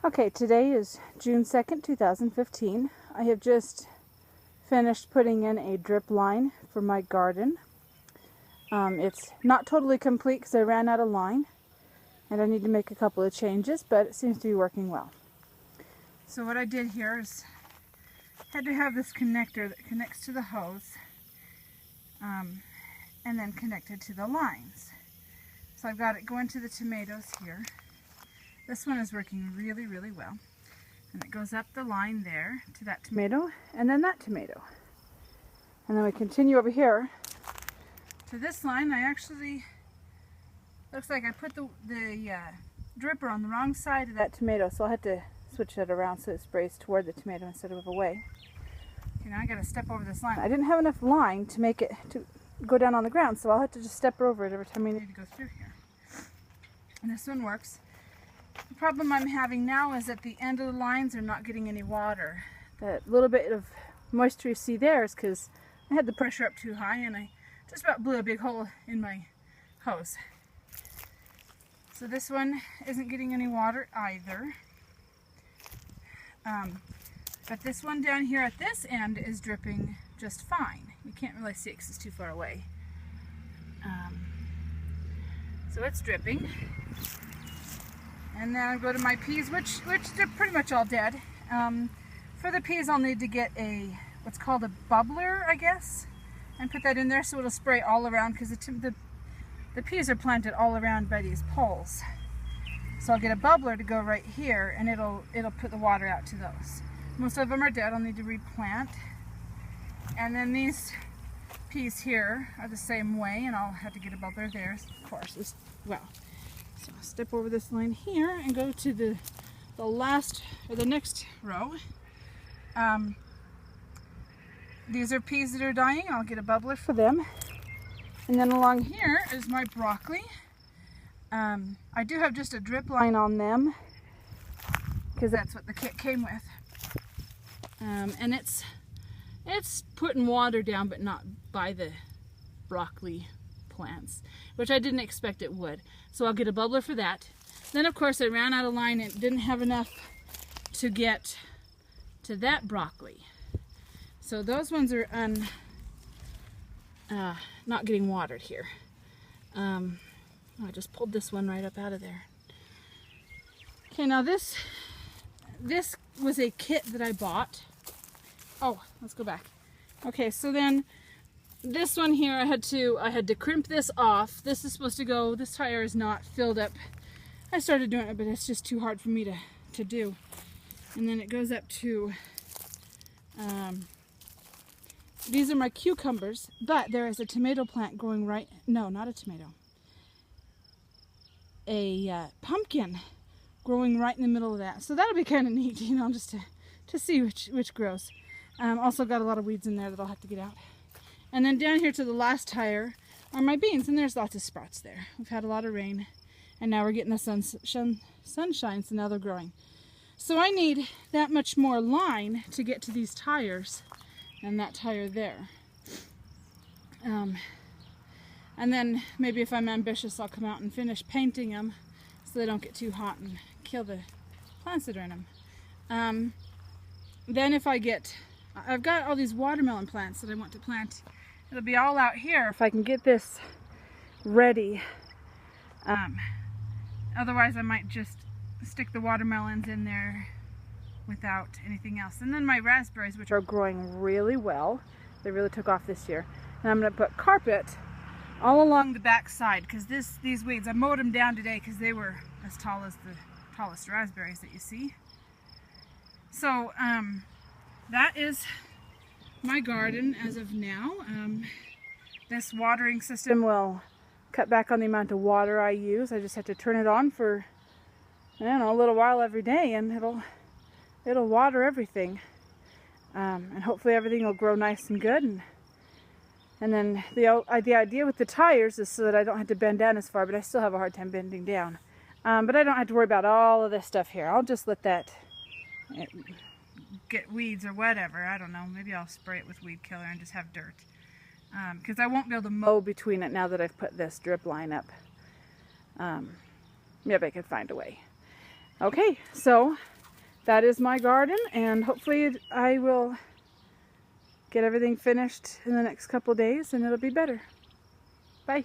Okay, today is June 2nd, 2015. I have just finished putting in a drip line for my garden. It's not totally complete because I ran out of line and I need to make a couple of changes, but it seems to be working well. So what I did here is had to have this connector that connects to the hose and then connected to the lines. So I've got it going to the tomatoes here. This one is working really, really well. And it goes up the line there to that tomato and then that tomato. And then we continue over here to this line. I actually, looks like I put the dripper on the wrong side of that tomato, so I'll have to switch that around so it sprays toward the tomato instead of away. Okay, now I gotta step over this line. I didn't have enough line to make it to go down on the ground, so I'll have to just step over it every time we need to go through here. And this one works. The problem I'm having now is that the end of the lines are not getting any water. That little bit of moisture you see there is because I had the pressure up too high and I just about blew a big hole in my hose. So this one isn't getting any water either. But this one down here at this end is dripping just fine. You can't really see it because it's too far away. So it's dripping. And then I'll go to my peas, which they're pretty much all dead. For the peas, I'll need to get what's called a bubbler, I guess, and put that in there so it'll spray all around, because the peas are planted all around by these poles. So I'll get a bubbler to go right here, and it'll put the water out to those. Most of them are dead. I'll need to replant. And then these peas here are the same way, and I'll have to get a bubbler there, of course, as well. So I'll step over this line here and go to the last, or the next row. These are peas that are dying. I'll get a bubbler for them. And then along here is my broccoli. I do have just a drip line on them because that's what the kit came with. And it's putting water down, but not by the broccoli plants, which I didn't expect it would. So I'll get a bubbler for that. Then of course I ran out of line and didn't have enough to get to that broccoli. So those ones are not getting watered here. I just pulled this one right up out of there. Okay, now this was a kit that I bought. Oh, let's go back. Okay, so then this one here, I had to crimp this off. This is supposed to go, this tire is not filled up. I started doing it, but it's just too hard for me to do. And then it goes up to, these are my cucumbers, but there is a tomato plant growing right, no, not a tomato. A pumpkin growing right in the middle of that. So that'll be kind of neat, you know, just to see which grows. Also got a lot of weeds in there that I'll have to get out. And then down here to the last tire are my beans, and there's lots of sprouts there. We've had a lot of rain, and now we're getting the sunshine, so now they're growing. So I need that much more line to get to these tires and that tire there. And then maybe if I'm ambitious, I'll come out and finish painting them so they don't get too hot and kill the plants that are in them. Then if I've got all these watermelon plants that I want to plant. It'll be all out here if I can get this ready. Otherwise I might just stick the watermelons in there without anything else. And then my raspberries, which are growing really well. They really took off this year. And I'm going to put carpet all along the back side, because these weeds, I mowed them down today because they were as tall as the tallest raspberries that you see. So that is my garden as of now. This watering system will cut back on the amount of water I use. I just have to turn it on for, I don't know, a little while every day, and it'll water everything. And hopefully everything will grow nice and good. And then the idea with the tires is so that I don't have to bend down as far, but I still have a hard time bending down. But I don't have to worry about all of this stuff here. I'll just let that get weeds or whatever. I don't know. Maybe I'll spray it with weed killer and just have dirt. Because I won't be able to mow between it now that I've put this drip line up. Maybe I could find a way. Okay, so that is my garden, and hopefully I will get everything finished in the next couple days and it'll be better. Bye.